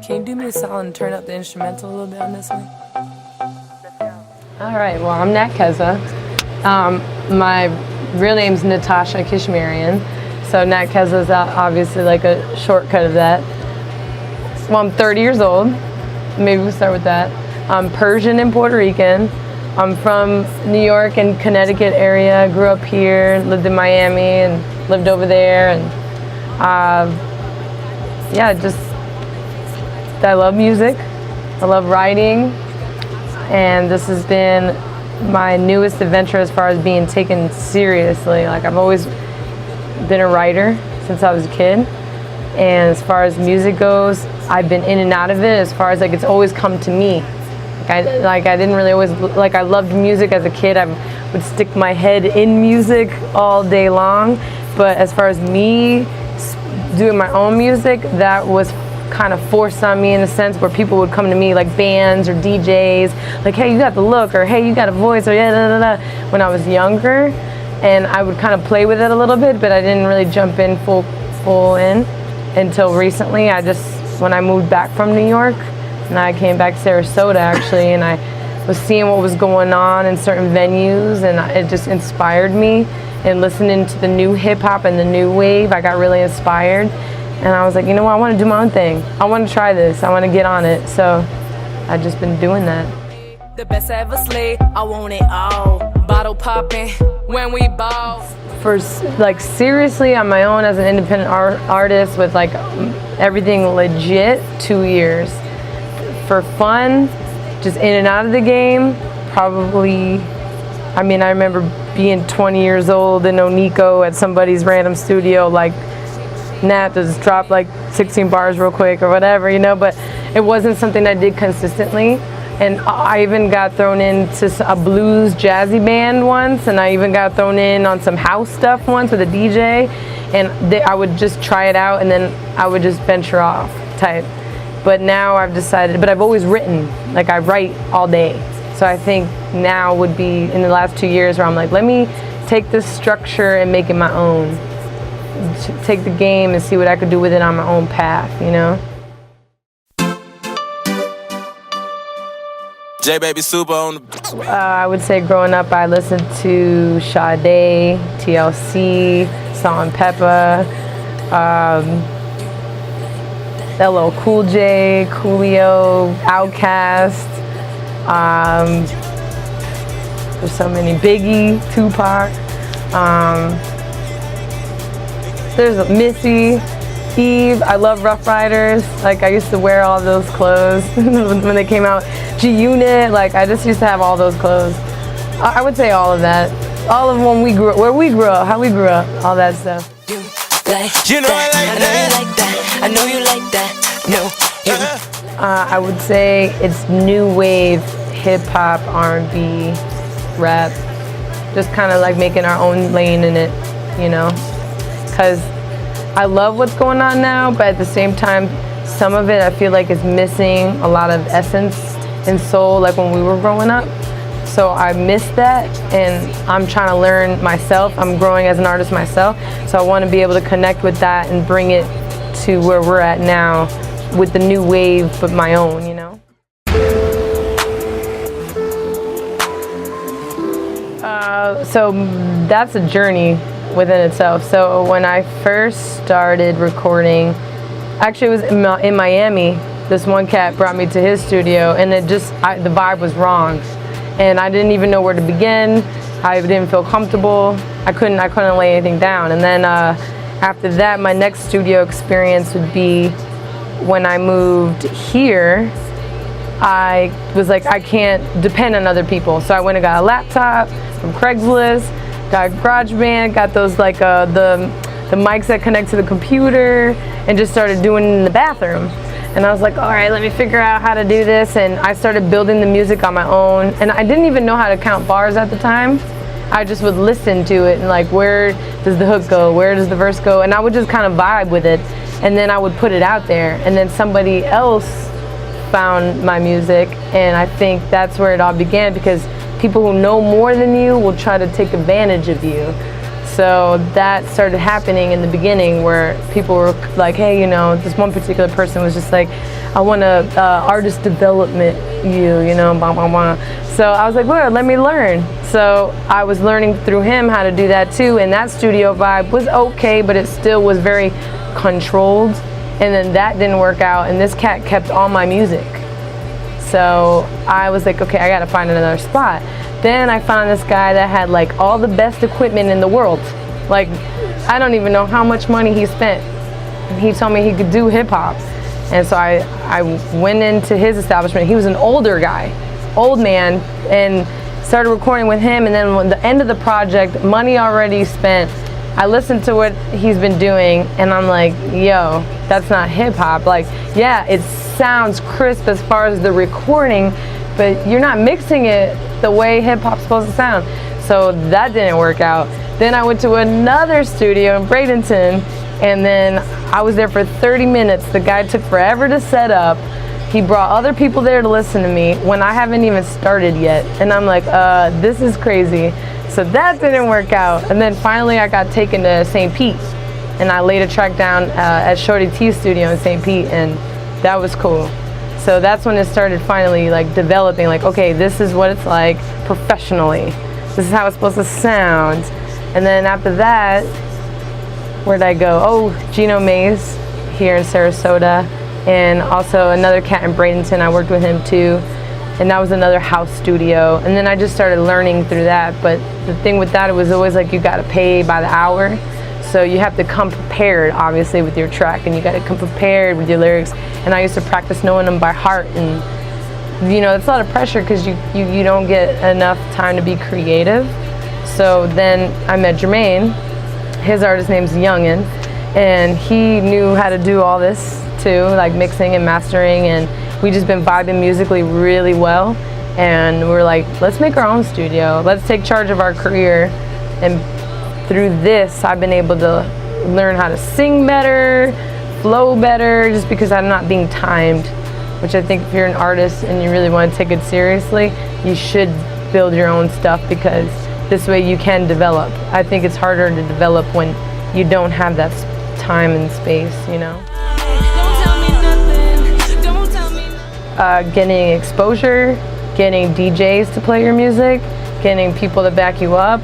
Can you do me a solid and turn up the instrumental a little bit on this one? All right, well, I'm Nat Keza. My real name's Natasha Kishmarian, so Nat Keza is obviously like a shortcut of that. Well, I'm 30 years old. Maybe we'll start with that. I'm Persian and Puerto Rican. I'm from New York and Connecticut area. Grew up here, lived in Miami, and lived over there. And yeah, I love music. I love writing, and this has been my newest adventure as far as being taken seriously. Like, I've always been a writer since I was a kid, and as far as music goes, I've been in and out of it. As far as like, it's always come to me. I didn't really always, like, I loved music as a kid. I would stick my head in music all day long, but as far as me doing my own music, that was kind of forced on me in a sense, where people would come to me, like bands or DJs, like, hey, you got the look, or hey, you got a voice, or yeah, da, da, da, when I was younger, and I would kind of play with it a little bit, but I didn't really jump in full in until recently. When I moved back from New York, and I came back to Sarasota actually, and I was seeing what was going on in certain venues, and it just inspired me. And listening to the new hip hop and the new wave, I got really inspired. And I was like, you know what, I want to do my own thing. I want to try this. I want to get on it. So I've just been doing that. The best I ever slayed, I want it all. Bottle popping when we ball. For like seriously on my own as an independent artist with like everything legit, 2 years. For fun, just in and out of the game, probably, I remember being 20 years old in Onico at somebody's random studio, like, Nat, just drop like 16 bars real quick or whatever, you know, but it wasn't something I did consistently. And I even got thrown into a blues jazzy band once, and I even got thrown in on some house stuff once with a DJ, and I would just try it out and then I would just venture off type. But now I've decided, but I've always written, like I write all day. So I think now would be in the last 2 years where I'm like, let me take this structure and make it my own. Take the game and see what I could do with it on my own path, you know? J Baby Super on the... I would say growing up, I listened to Sade, TLC, Salt and Peppa, LL Cool J, Coolio, Outkast. There's so many. Biggie, Tupac. There's Missy, Eve. I love Rough Riders. Like, I used to wear all those clothes when they came out. G-Unit, like, I just used to have all those clothes. I would say all of that. All of when we grew up, where we grew up, how we grew up, all that stuff. You know I like that. I know you like that. No, I would say it's new wave, hip hop, R&B, rap. Just kind of like making our own lane in it, you know? Because I love what's going on now, but at the same time, some of it I feel like is missing a lot of essence and soul, like when we were growing up. So I miss that, and I'm trying to learn myself. I'm growing as an artist myself, so I want to be able to connect with that and bring it to where we're at now with the new wave, but my own, you know? So that's a journey within itself. So when I first started recording, actually it was in Miami. This one cat brought me to his studio, and the vibe was wrong, and I didn't even know where to begin. I didn't feel comfortable. I couldn't lay anything down. And then after that, my next studio experience would be when I moved here. I was like, I can't depend on other people, so I went and got a laptop from Craigslist, got GarageBand, got those like the mics that connect to the computer, and just started doing it in the bathroom. And I was like, all right, let me figure out how to do this. And I started building the music on my own. And I didn't even know how to count bars at the time. I just would listen to it and like, where does the hook go? Where does the verse go? And I would just kind of vibe with it. And then I would put it out there. And then somebody else found my music. And I think that's where it all began, because people who know more than you will try to take advantage of you. so that started happening in the beginning where people were like, hey, you know, this one particular person was just like, I want to artist development you know, blah, blah, blah. So I was like, well, let me learn. So I was learning through him how to do that too, and that studio vibe was okay, but it still was very controlled. And then that didn't work out, and this cat kept all my music. So I was like, okay, I gotta find another spot. Then I found this guy that had like all the best equipment in the world. Like, I don't even know how much money he spent. He told me he could do hip hop. And so I went into his establishment. He was an older guy, old man, and started recording with him. And then when the end of the project, money already spent, I listened to what he's been doing, and I'm like, yo, that's not hip hop. Like, yeah, it sounds crisp as far as the recording, but you're not mixing it the way hip hop's supposed to sound. So that didn't work out. Then I went to another studio in Bradenton, and then I was there for 30 minutes. The guy took forever to set up. He brought other people there to listen to me when I haven't even started yet. And I'm like, this is crazy. So that didn't work out. And then finally I got taken to St. Pete, and I laid a track down at Shorty T's studio in St. Pete, and that was cool. So that's when it started finally like developing, like, okay, this is what it's like professionally. This is how it's supposed to sound. And then after that, where'd I go? Oh, Gino Mays here in Sarasota, and also another cat in Bradenton. I worked with him too, and that was another house studio. And then I just started learning through that. But the thing with that, it was always like you got to pay by the hour. So you have to come prepared, obviously, with your track, and you got to come prepared with your lyrics. And I used to practice knowing them by heart, and you know, it's a lot of pressure because you don't get enough time to be creative. So then I met Jermaine. His artist name's Youngin, and he knew how to do all this too, like mixing and mastering, and we just been vibing musically really well. And we're like, let's make our own studio. Let's take charge of our career. And through this, I've been able to learn how to sing better, flow better, just because I'm not being timed, which I think if you're an artist and you really want to take it seriously, you should build your own stuff, because this way you can develop. I think it's harder to develop when you don't have that time and space, you know? Getting exposure, getting DJs to play your music, getting people to back you up.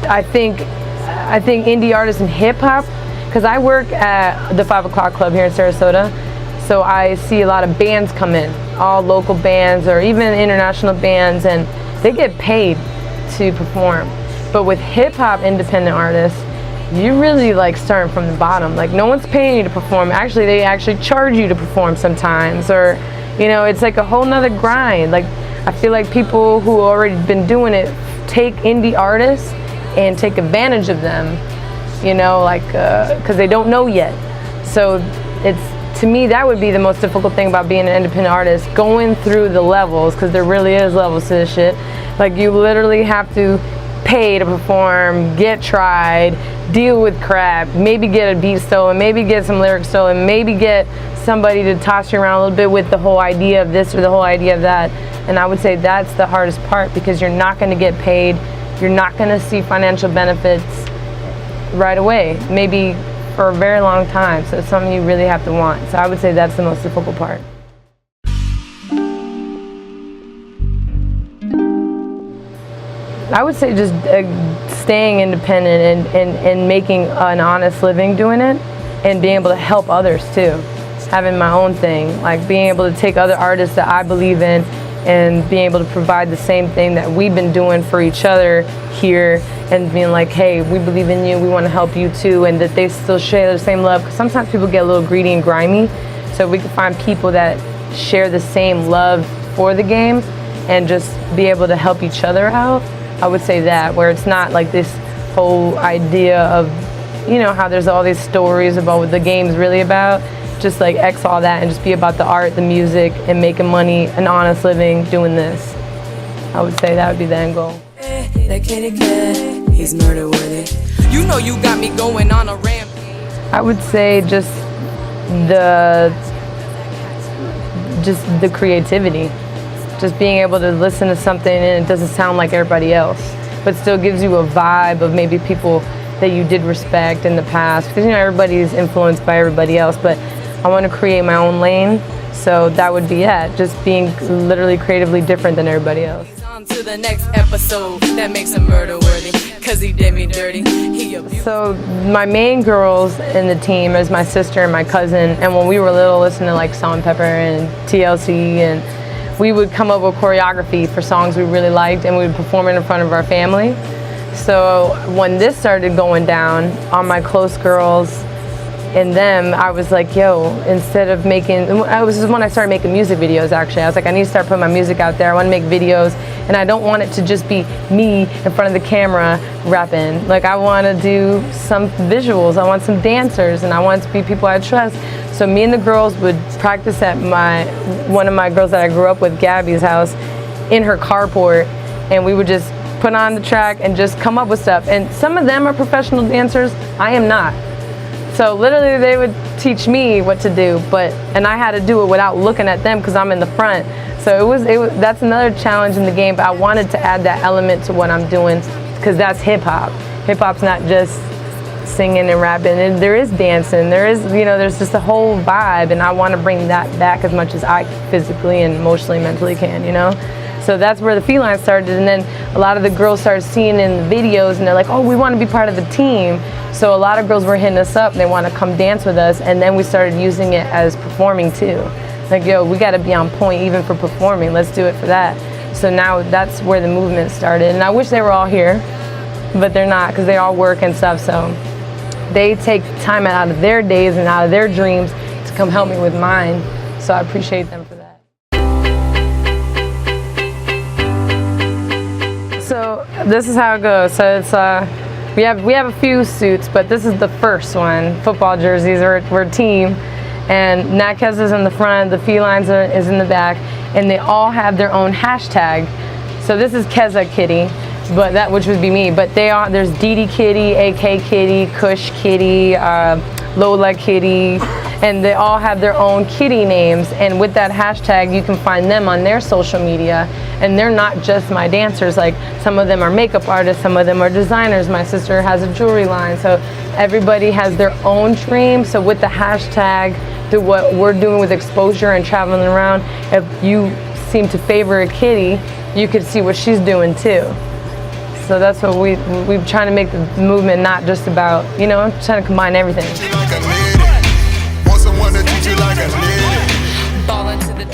I think indie artists and hip hop, because I work at the 5 o'clock club here in Sarasota, so I see a lot of bands come in, all local bands or even international bands, and they get paid to perform. But with hip hop independent artists, you really like starting from the bottom. Like, no one's paying you to perform. Actually, they actually charge you to perform sometimes, or you know, it's like a whole nother grind. Like, I feel like people who already been doing it take indie artists and take advantage of them, you know, like, because they don't know yet. So it's, to me, that would be the most difficult thing about being an independent artist, going through the levels, because there really is levels to this shit. Like, you literally have to pay to perform, get tried, deal with crap, maybe get a beat stolen, maybe get some lyrics stolen, maybe get somebody to toss you around a little bit with the whole idea of this or the whole idea of that. And I would say that's the hardest part, because you're not going to get paid. You're not going to see financial benefits right away, maybe for a very long time. So it's something you really have to want. So I would say that's the most difficult part. I would say just staying independent and making an honest living doing it, and being able to help others too. Having my own thing, like being able to take other artists that I believe in and being able to provide the same thing that we've been doing for each other here, and being like, hey, we believe in you, we want to help you too, and that they still share the same love. Because sometimes people get a little greedy and grimy, so we can find people that share the same love for the game and just be able to help each other out. I would say that, where it's not like this whole idea of, you know, how there's all these stories about what the game's really about. Just like X all that and just be about the art, the music, and making money, an honest living doing this. I would say that would be the end goal. That kitty cat, he's murder worthy. You know you got me going on a rampage. I would say just the creativity. Just being able to listen to something and it doesn't sound like everybody else. but still gives you a vibe of maybe people that you did respect in the past. Because, you know, everybody's influenced by everybody else, but I want to create my own lane. So that would be it, just being literally creatively different than everybody else. On to the next episode that makes him murder worthy, cause he did me dirty. So my main girls in the team is my sister and my cousin, and when we were little, listening to like Salt and Pepper and TLC, and we would come up with choreography for songs we really liked, and we would perform it in front of our family. So when this started going down on my close girls and them, I was like, yo, instead of making, this is when I started making music videos actually. I was like, I need to start putting my music out there. I want to make videos, and I don't want it to just be me in front of the camera rapping. Like, I want to do some visuals, I want some dancers, and I want it to be people I trust. So me and the girls would practice at one of my girls that I grew up with, Gabby's house, in her carport, and we would just put on the track and just come up with stuff. And some of them are professional dancers, I am not. So literally they would teach me what to do, and I had to do it without looking at them because I'm in the front. So it was that's another challenge in the game, but I wanted to add that element to what I'm doing because that's hip hop. Hip hop's not just singing and rapping. There is dancing, there's just a whole vibe, and I want to bring that back as much as I physically and emotionally, mentally can, So that's where the feline started, and then a lot of the girls started seeing in the videos, and they're like, oh, we want to be part of the team. So a lot of girls were hitting us up, and they want to come dance with us, and then we started using it as performing too. Like, yo, we got to be on point even for performing. Let's do it for that. So now that's where the movement started, and I wish they were all here, but they're not because they all work and stuff. So they take time out of their days and out of their dreams to come help me with mine. So I appreciate them for that. So this is how it goes. So it's we have a few suits, but this is the first one. Football jerseys. We're a team, and Nat Keza is in the front, the felines is in the back, and they all have their own hashtag. So this is Keza Kitty, but which would be me. But there's DD Kitty, AK Kitty, Kush Kitty, Lola Kitty, and they all have their own kitty names, and with that hashtag you can find them on their social media. And they're not just my dancers, like some of them are makeup artists, some of them are designers. My sister has a jewelry line, so everybody has their own dream. So with the hashtag, through what we're doing with exposure and traveling around, if you seem to favor a kitty, you could see what she's doing too. So that's what we're trying to make the movement not just about, trying to combine everything.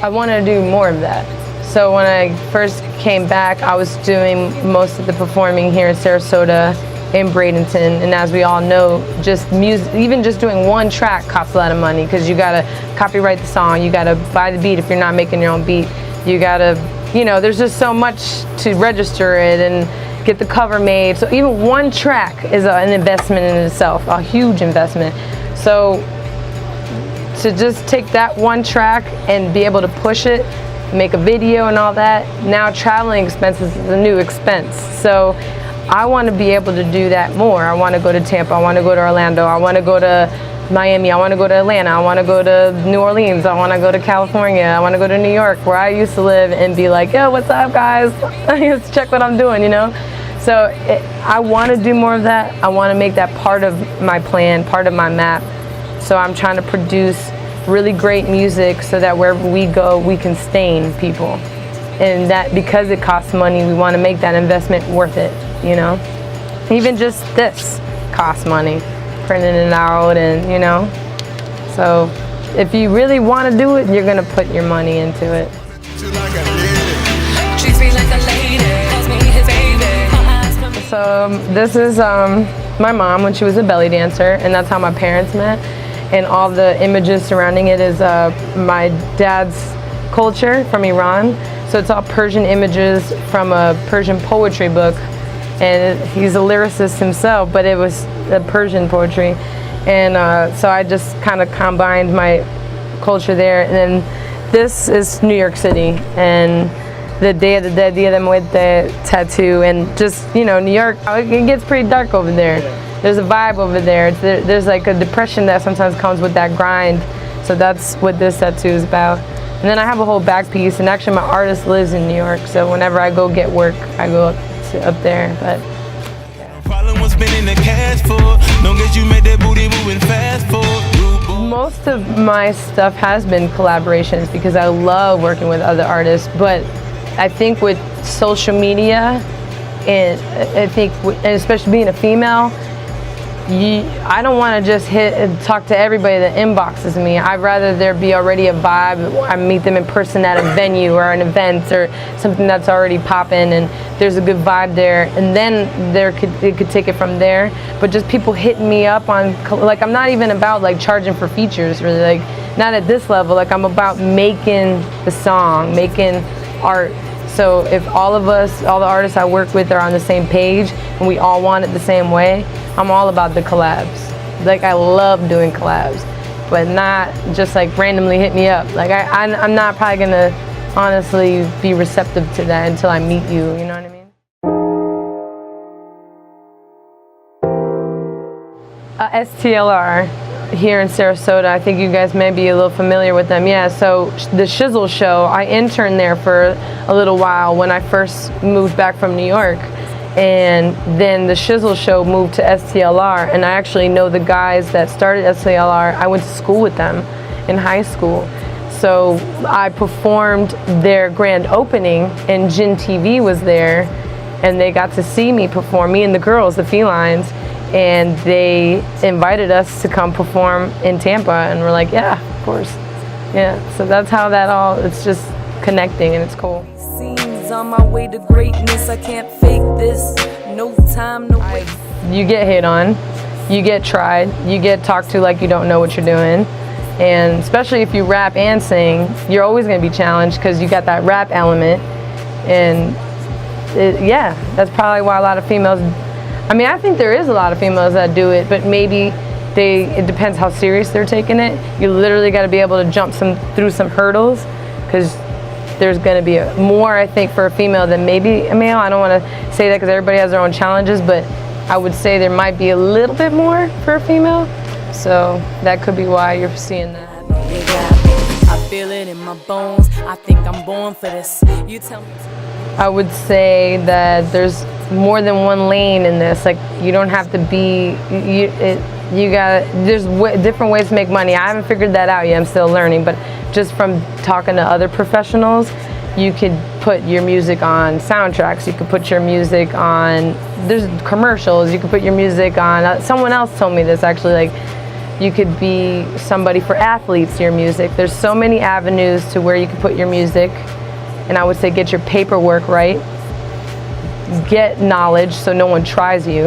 I want to do more of that. So when I first came back, I was doing most of the performing here in Sarasota, in Bradenton, and as we all know, just music, even just doing one track costs a lot of money because you gotta copyright the song, you gotta buy the beat if you're not making your own beat, you gotta, there's just so much to register it and get the cover made. So even one track is an investment in itself, a huge investment. So to just take that one track and be able to push it, make a video and all that, now traveling expenses is a new expense. So I want to be able to do that more. I want to go to Tampa, I want to go to Orlando, I want to go to Miami, I want to go to Atlanta, I want to go to New Orleans, I want to go to California, I want to go to New York, where I used to live, and be like, yo, what's up guys? Let's check what I'm doing, So I want to do more of that. I want to make that part of my plan, part of my map. So I'm trying to produce really great music so that wherever we go, we can sustain people. And that because it costs money, we want to make that investment worth it, Even just this costs money, printing it out and, So if you really want to do it, you're going to put your money into it. Treats me like a lady, calls me his baby. So this is my mom when she was a belly dancer, and that's how my parents met. And all the images surrounding it is my dad's culture from Iran. So it's all Persian images from a Persian poetry book. And he's a lyricist himself, but it was the Persian poetry. And so I just kind of combined my culture there. And then this is New York City. And the Day of the Dead, Dia de Muerte tattoo. And just, New York, it gets pretty dark over there. There's a vibe over there. There's like a depression that sometimes comes with that grind. So that's what this tattoo is about. And then I have a whole back piece, and actually my artist lives in New York. So whenever I go get work, I go up up there, but. Problem was spending the cash for. Long as you made that booty moving fast for. Most of my stuff has been collaborations because I love working with other artists, but I think with social media, and I think, and especially being a female, I don't want to just hit and talk to everybody that inboxes me. I'd rather there be already a vibe. I meet them in person at a venue or an event or something that's already popping, and there's a good vibe there, and then it could take it from there. But just people hitting me up on, like, I'm not even about like charging for features, really, like not at this level. Like, I'm about making the song, making art. So if all of us, all the artists I work with are on the same page and we all want it the same way, I'm all about the collabs. Like, I love doing collabs, but not just like randomly hit me up. Like, I'm not probably gonna honestly be receptive to that until I meet you, you know what I mean? STLR here in Sarasota. I think you guys may be a little familiar with them. Yeah, so the Shizzle show, I interned there for a little while when I first moved back from New York. And then the Shizzle show moved to STLR, and I actually know the guys that started STLR. I went to school with them in high school. So I performed their grand opening, and Gin TV was there, and they got to see me perform, me and the girls, the Felines, and they invited us to come perform in Tampa, and we're like, yeah, of course. Yeah, so that's how that all, it's just connecting, and it's cool. On my way to greatness, I can't fake this. No time, no wait. You get hit on, you get tried, you get talked to like you don't know what you're doing. And especially if you rap and sing, you're always going to be challenged because you got that rap element. And yeah, that's probably why a lot of females, I mean, I think there is a lot of females that do it, but maybe it depends how serious they're taking it. You literally got to be able to jump through some hurdles, because there's going to be more, I think, for a female than maybe a male. I don't want to say that because everybody has their own challenges, but I would say there might be a little bit more for a female. So that could be why you're seeing that. I feel it in my bones. I think I'm born for this. You tell me. I would say that there's more than one lane in this. Like, you don't have to be, there's different ways to make money. I haven't figured that out yet. I'm still learning, but just from talking to other professionals, you could put your music on soundtracks, you could put your music on, there's commercials, you could put your music on, someone else told me this actually, like, you could be somebody for athletes, your music. There's so many avenues to where you can put your music, and I would say get your paperwork right, get knowledge so no one tries you,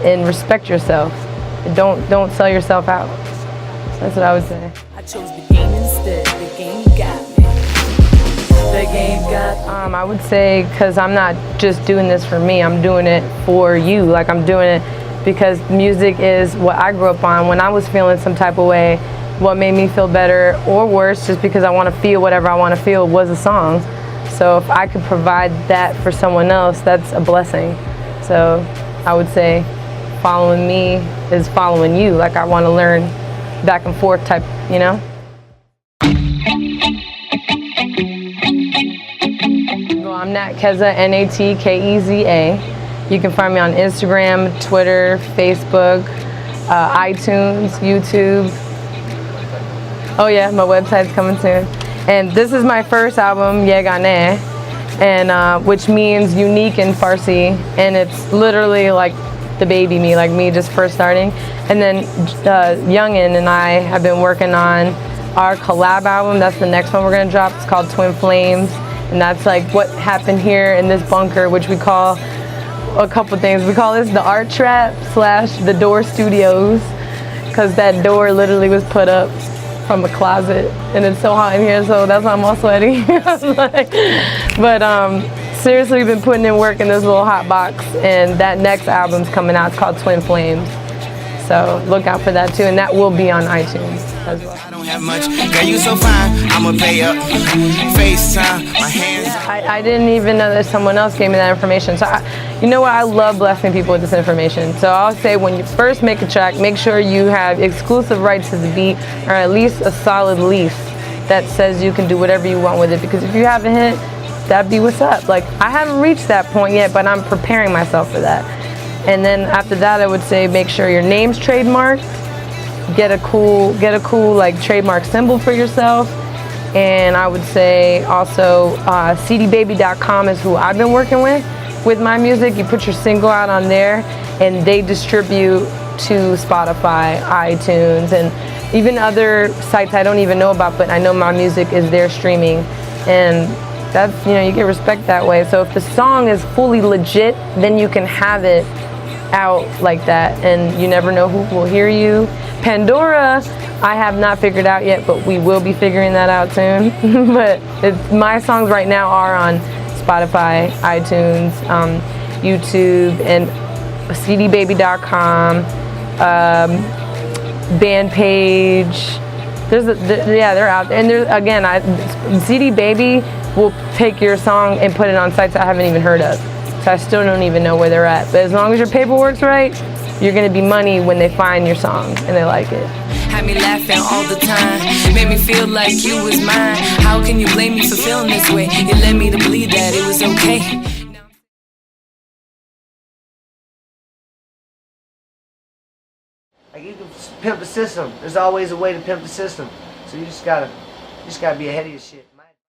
and respect yourself. Don't sell yourself out. That's what I would say. I chose the game instead. The game got me. The game got me. I would say, because I'm not just doing this for me, I'm doing it for you. Like, I'm doing it because music is what I grew up on. When I was feeling some type of way, what made me feel better or worse, just because I want to feel whatever I want to feel, was a song. So if I could provide that for someone else, that's a blessing. So I would say following me is following you. Like, I want to learn back and forth type, you know? I'm Nat Keza, Natkeza. You can find me on Instagram, Twitter, Facebook, iTunes, YouTube. Oh yeah, my website's coming soon. And this is my first album, Ye Gane, and which means unique in Farsi, and it's literally like the baby me, like me just first starting. And then Youngin and I have been working on our collab album. That's the next one we're gonna drop. It's called Twin Flames, and that's like what happened here in this bunker, which we call a couple things. We call this the Art Trap / the Door Studios, because that door literally was put up from a closet, and it's so hot in here, so that's why I'm all sweaty. But seriously, we've been putting in work in this little hot box, and that next album's coming out. It's called Twin Flames, so look out for that too, and that will be on iTunes as well. I don't have much. Girl, you so fine, I'ma pay up. FaceTime, my hands. I didn't even know that someone else gave me that information. So you know what? I love blessing people with this information. So I'll say, when you first make a track, make sure you have exclusive rights to the beat, or at least a solid lease that says you can do whatever you want with it. Because if you have a hit, that'd be what's up. Like, I haven't reached that point yet, but I'm preparing myself for that. And then after that, I would say make sure your name's trademarked. Get a cool like trademark symbol for yourself. And I would say also cdbaby.com is who I've been working with my music. You put your single out on there, and they distribute to Spotify, iTunes, and even other sites I don't even know about, but I know my music is there streaming. And that's, you know, you get respect that way. So if the song is fully legit, then you can have it out like that, and you never know who will hear you. Pandora, I have not figured out yet, but we will be figuring that out soon. But my songs right now are on Spotify, iTunes, YouTube, and cdbaby.com, band page. Yeah, they're out there. And there's, again, CD Baby will take your song and put it on sites I haven't even heard of. So I still don't even know where they're at. But as long as your paperwork's right, you're gonna be money when they find your song and they like it. Had me laughing all the time, made me feel like you was mine. How can you blame me for feeling this way? You led me to believe that it was okay. Like, you can pimp the system. There's always a way to pimp the system. So you just gotta be ahead of your shit.